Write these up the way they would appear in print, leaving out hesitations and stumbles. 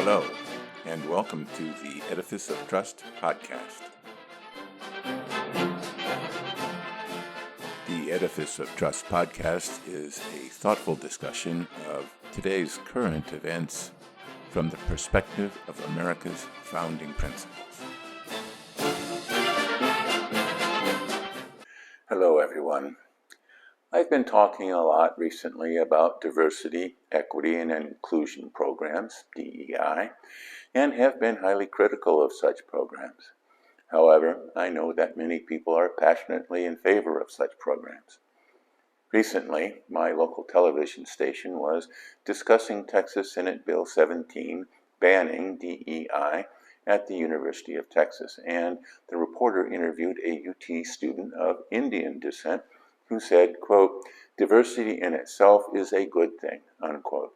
Hello, and welcome to the Edifice of Trust podcast. The Edifice of Trust podcast is a thoughtful discussion of today's current events from the perspective of America's founding principles. Hello, everyone. I've been talking a lot recently about diversity, equity, and inclusion programs, DEI, and have been highly critical of such programs. However, I know that many people are passionately in favor of such programs. Recently, my local television station was discussing Texas Senate Bill 17 banning DEI at the University of Texas, and the reporter interviewed a UT student of Indian descent who said, quote, "Diversity in itself is a good thing," unquote.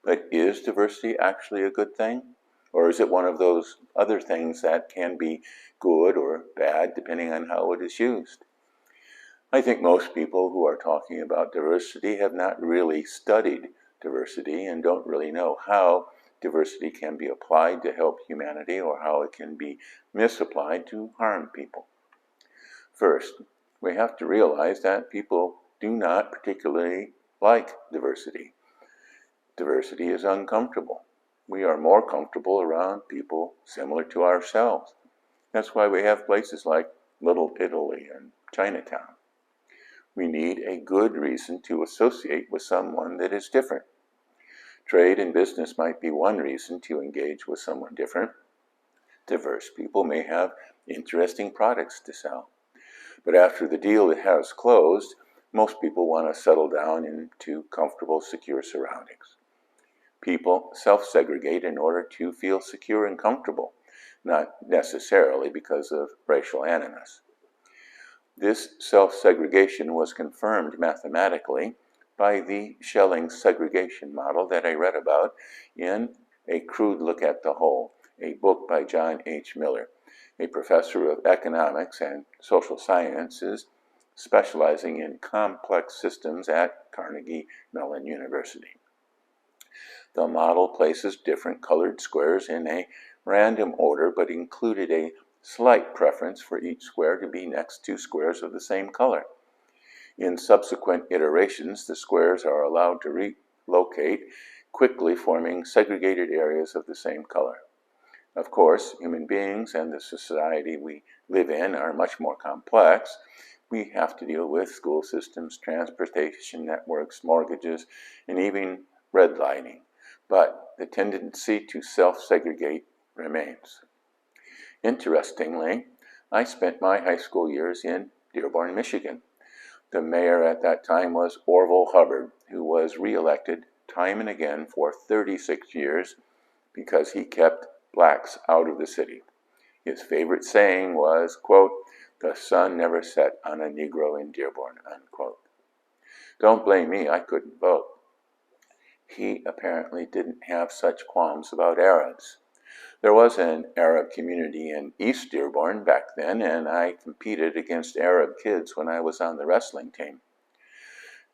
But is diversity actually a good thing? Or is it one of those other things that can be good or bad depending on how it is used? I think most people who are talking about diversity have not really studied diversity and don't really know how diversity can be applied to help humanity or how it can be misapplied to harm people. First, we have to realize that people do not particularly like diversity. Diversity is uncomfortable. We are more comfortable around people similar to ourselves. That's why we have places like Little Italy and Chinatown. We need a good reason to associate with someone that is different. Trade and business might be one reason to engage with someone different. Diverse people may have interesting products to sell. But after the deal has closed, most people want to settle down into comfortable, secure surroundings. People self-segregate in order to feel secure and comfortable, not necessarily because of racial animus. This self-segregation was confirmed mathematically by the Schelling segregation model that I read about in A Crude Look at the Whole, a book by John H. Miller, a professor of economics and social sciences specializing in complex systems at Carnegie Mellon University. The model places different colored squares in a random order, but included a slight preference for each square to be next to squares of the same color. In subsequent iterations, the squares are allowed to relocate, quickly forming segregated areas of the same color. Of course, human beings and the society we live in are much more complex. We have to deal with school systems, transportation networks, mortgages, and even redlining. But the tendency to self-segregate remains. Interestingly, I spent my high school years in Dearborn, Michigan. The mayor at that time was Orville Hubbard, who was reelected time and again for 36 years because he kept blacks out of the city. His favorite saying was, quote, "The sun never set on a Negro in Dearborn," unquote. Don't blame me, I couldn't vote. He apparently didn't have such qualms about Arabs. There was an Arab community in East Dearborn back then, and I competed against Arab kids when I was on the wrestling team.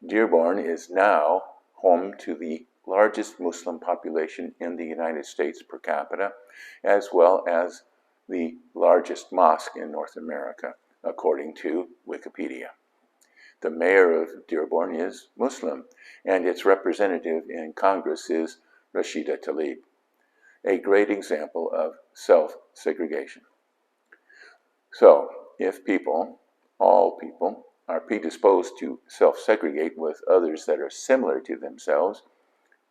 Dearborn is now home to the largest Muslim population in the United States per capita, as well as the largest mosque in North America, according to Wikipedia. The mayor of Dearborn is Muslim, and its representative in Congress is Rashida Tlaib, a great example of self-segregation. So, if people, all people, are predisposed to self-segregate with others that are similar to themselves,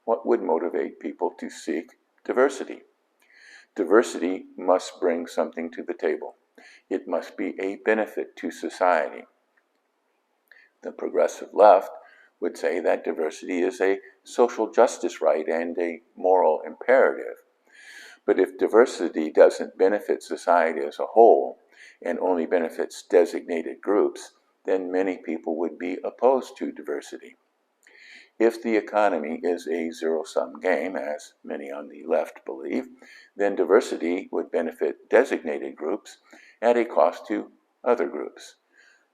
what would motivate people to seek diversity? Diversity must bring something to the table. It must be a benefit to society. The progressive left would say that diversity is a social justice right and a moral imperative. But if diversity doesn't benefit society as a whole and only benefits designated groups, then many people would be opposed to diversity. If the economy is a zero-sum game, as many on the left believe, then diversity would benefit designated groups at a cost to other groups.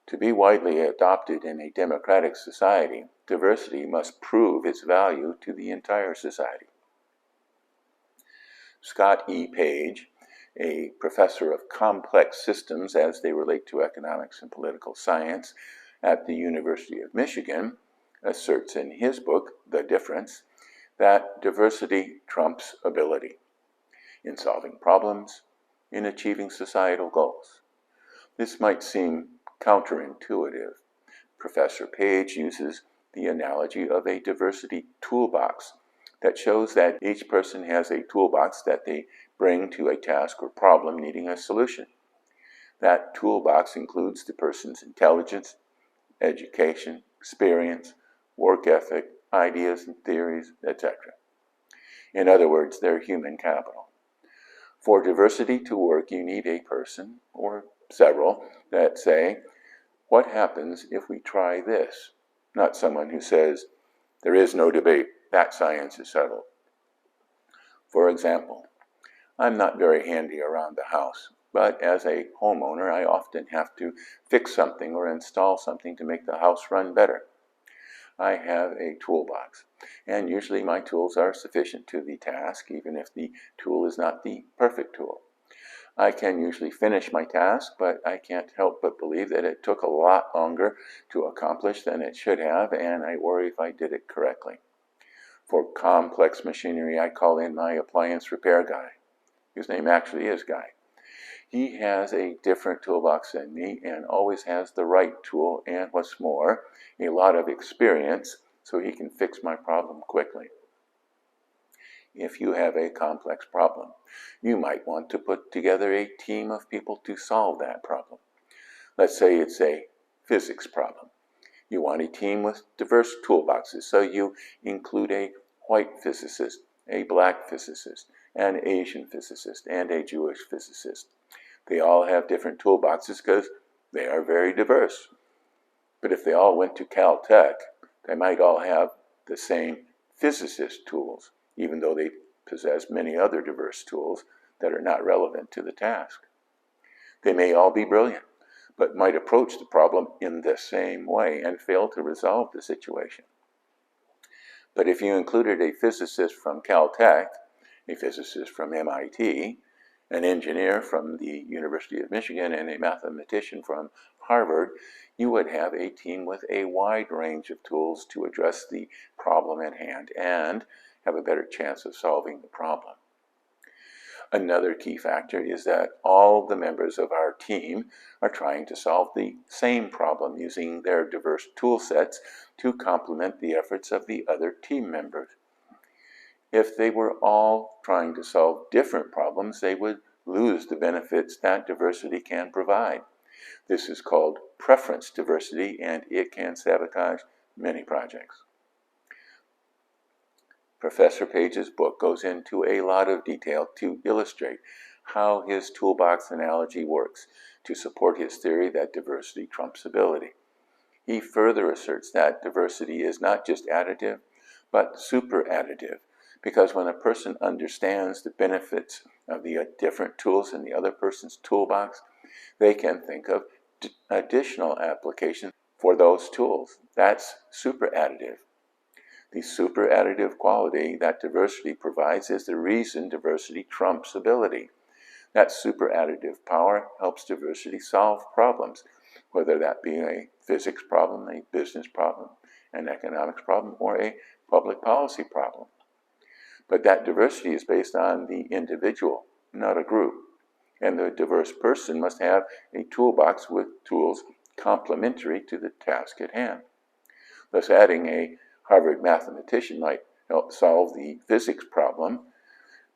To be widely adopted in a democratic society, diversity must prove its value to the entire society. Scott E. Page, a professor of complex systems as they relate to economics and political science at the University of Michigan, asserts in his book, The Difference, that diversity trumps ability in solving problems, in achieving societal goals. This might seem counterintuitive. Professor Page uses the analogy of a diversity toolbox that shows that each person has a toolbox that they bring to a task or problem needing a solution. That toolbox includes the person's intelligence, education, experience, work ethic, ideas and theories, etc. In other words, their human capital. For diversity to work, you need a person, or several, that say, what happens if we try this? Not someone who says, there is no debate, that science is settled. For example, I'm not very handy around the house, but as a homeowner, I often have to fix something or install something to make the house run better. I have a toolbox, and usually my tools are sufficient to the task, even if the tool is not the perfect tool. I can usually finish my task, but I can't help but believe that it took a lot longer to accomplish than it should have, and I worry if I did it correctly. For complex machinery, I call in my appliance repair guy. His name actually is Guy. He has a different toolbox than me and always has the right tool and, what's more, a lot of experience so he can fix my problem quickly. If you have a complex problem, you might want to put together a team of people to solve that problem. Let's say it's a physics problem. You want a team with diverse toolboxes, so you include a white physicist, a black physicist, an Asian physicist, and a Jewish physicist. They all have different toolboxes because they are very diverse. But if they all went to Caltech, they might all have the same physicist tools, even though they possess many other diverse tools that are not relevant to the task. They may all be brilliant, but might approach the problem in the same way and fail to resolve the situation. But if you included a physicist from Caltech, a physicist from MIT, an engineer from the University of Michigan, and a mathematician from Harvard, you would have a team with a wide range of tools to address the problem at hand and have a better chance of solving the problem. Another key factor is that all the members of our team are trying to solve the same problem using their diverse tool sets to complement the efforts of the other team members. If they were all trying to solve different problems, they would lose the benefits that diversity can provide. This is called preference diversity, and it can sabotage many projects. Professor Page's book goes into a lot of detail to illustrate how his toolbox analogy works to support his theory that diversity trumps ability. He further asserts that diversity is not just additive, but super additive, because when a person understands the benefits of the different tools in the other person's toolbox, they can think of additional applications for those tools. That's super additive. The super additive quality that diversity provides is the reason diversity trumps ability. That super additive power helps diversity solve problems, whether that be a physics problem, a business problem, an economics problem, or a public policy problem. But that diversity is based on the individual, not a group. And the diverse person must have a toolbox with tools complementary to the task at hand. Thus, adding a Harvard mathematician might help solve the physics problem,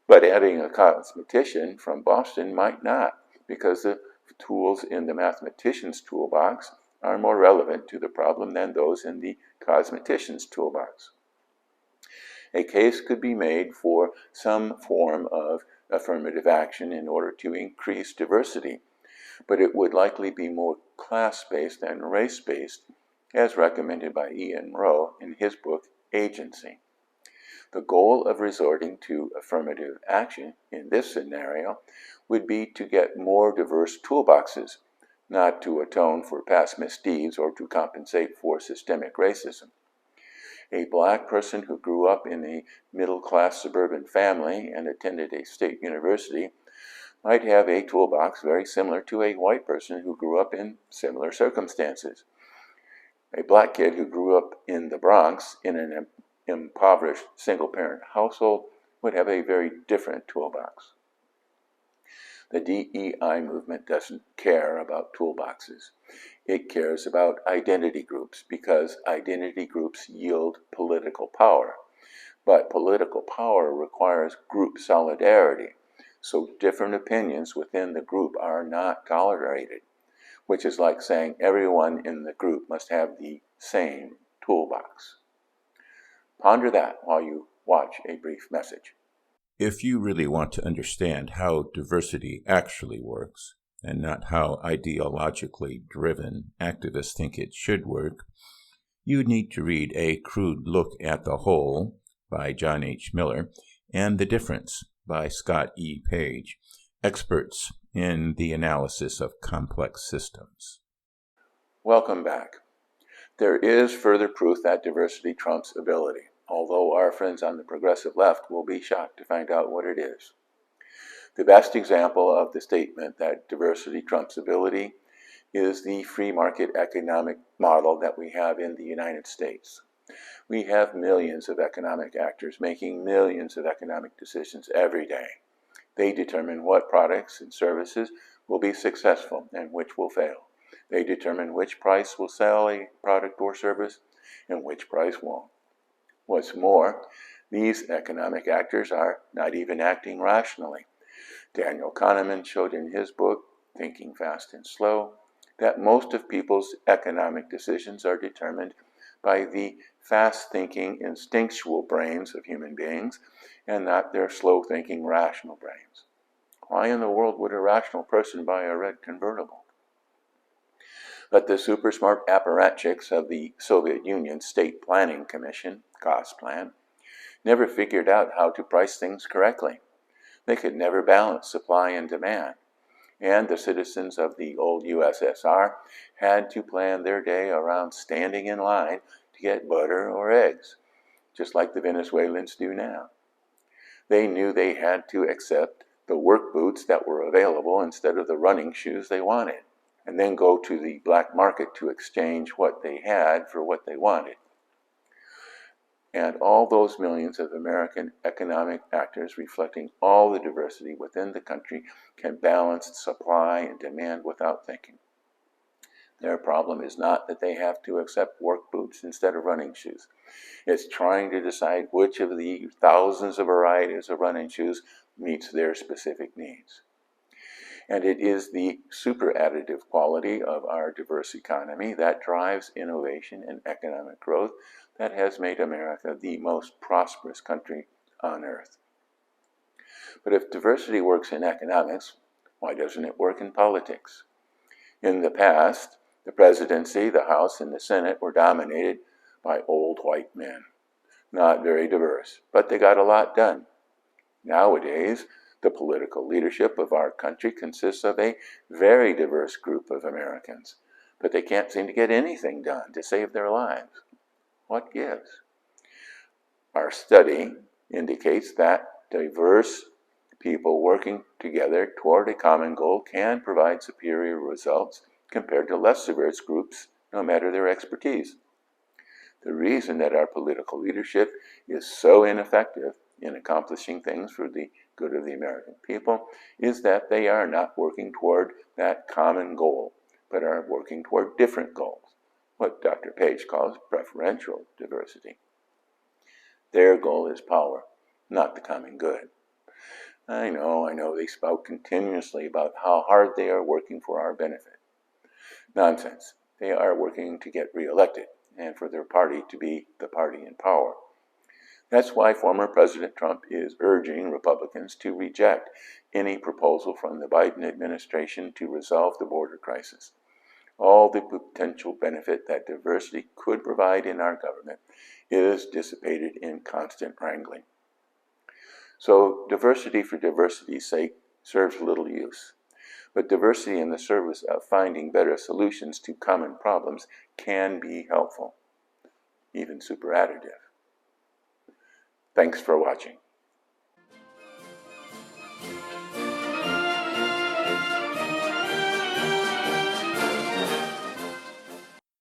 but adding a cosmetician from Boston might not, because the tools in the mathematician's toolbox are more relevant to the problem than those in the cosmetician's toolbox. A case could be made for some form of affirmative action in order to increase diversity, but it would likely be more class-based than race-based, as recommended by Ian Rowe in his book, Agency. The goal of resorting to affirmative action in this scenario would be to get more diverse toolboxes, not to atone for past misdeeds or to compensate for systemic racism. A black person who grew up in a middle-class suburban family and attended a state university might have a toolbox very similar to a white person who grew up in similar circumstances. A black kid who grew up in the Bronx in an impoverished single-parent household would have a very different toolbox. The DEI movement doesn't care about toolboxes. It cares about identity groups because identity groups yield political power. But political power requires group solidarity, so different opinions within the group are not tolerated, which is like saying everyone in the group must have the same toolbox. Ponder that while you watch a brief message. If you really want to understand how diversity actually works, and not how ideologically driven activists think it should work, you need to read A Crude Look at the Whole by John H. Miller and The Difference by Scott E. Page, experts in the analysis of complex systems. Welcome back. There is further proof that diversity trumps ability, although our friends on the progressive left will be shocked to find out what it is. The best example of the statement that diversity trumps ability is the free market economic model that we have in the United States. We have millions of economic actors making millions of economic decisions every day. They determine what products and services will be successful and which will fail. They determine which price will sell a product or service and which price won't. What's more, these economic actors are not even acting rationally. Daniel Kahneman showed in his book, Thinking Fast and Slow, that most of people's economic decisions are determined by the fast-thinking, instinctual brains of human beings and not their slow-thinking, rational brains. Why in the world would a rational person buy a red convertible? But the super smart apparatchiks of the Soviet Union State Planning Commission, Gosplan, never figured out how to price things correctly. They could never balance supply and demand. And the citizens of the old USSR had to plan their day around standing in line to get butter or eggs, just like the Venezuelans do now. They knew they had to accept the work boots that were available instead of the running shoes they wanted, and then go to the black market to exchange what they had for what they wanted. And all those millions of American economic actors reflecting all the diversity within the country can balance supply and demand without thinking. Their problem is not that they have to accept work boots instead of running shoes. It's trying to decide which of the thousands of varieties of running shoes meets their specific needs. And it is the super additive quality of our diverse economy that drives innovation and economic growth that has made America the most prosperous country on earth. But if diversity works in economics, why doesn't it work in politics? In the past, the presidency, the House, and the Senate were dominated by old white men. Not very diverse, but they got a lot done. Nowadays, the political leadership of our country consists of a very diverse group of Americans, but they can't seem to get anything done to save their lives. What gives? Our study indicates that diverse people working together toward a common goal can provide superior results compared to less diverse groups, no matter their expertise. The reason that our political leadership is so ineffective in accomplishing things for the good of the American people is that they are not working toward that common goal, but are working toward different goals, what Dr. Page calls preferential diversity. Their goal is power, not the common good. I know, they spout continuously about how hard they are working for our benefit. Nonsense. They are working to get reelected and for their party to be the party in power. That's why former President Trump is urging Republicans to reject any proposal from the Biden administration to resolve the border crisis. All the potential benefit that diversity could provide in our government is dissipated in constant wrangling. So diversity for diversity's sake serves little use. But diversity in the service of finding better solutions to common problems can be helpful. even super additive. Thanks for watching.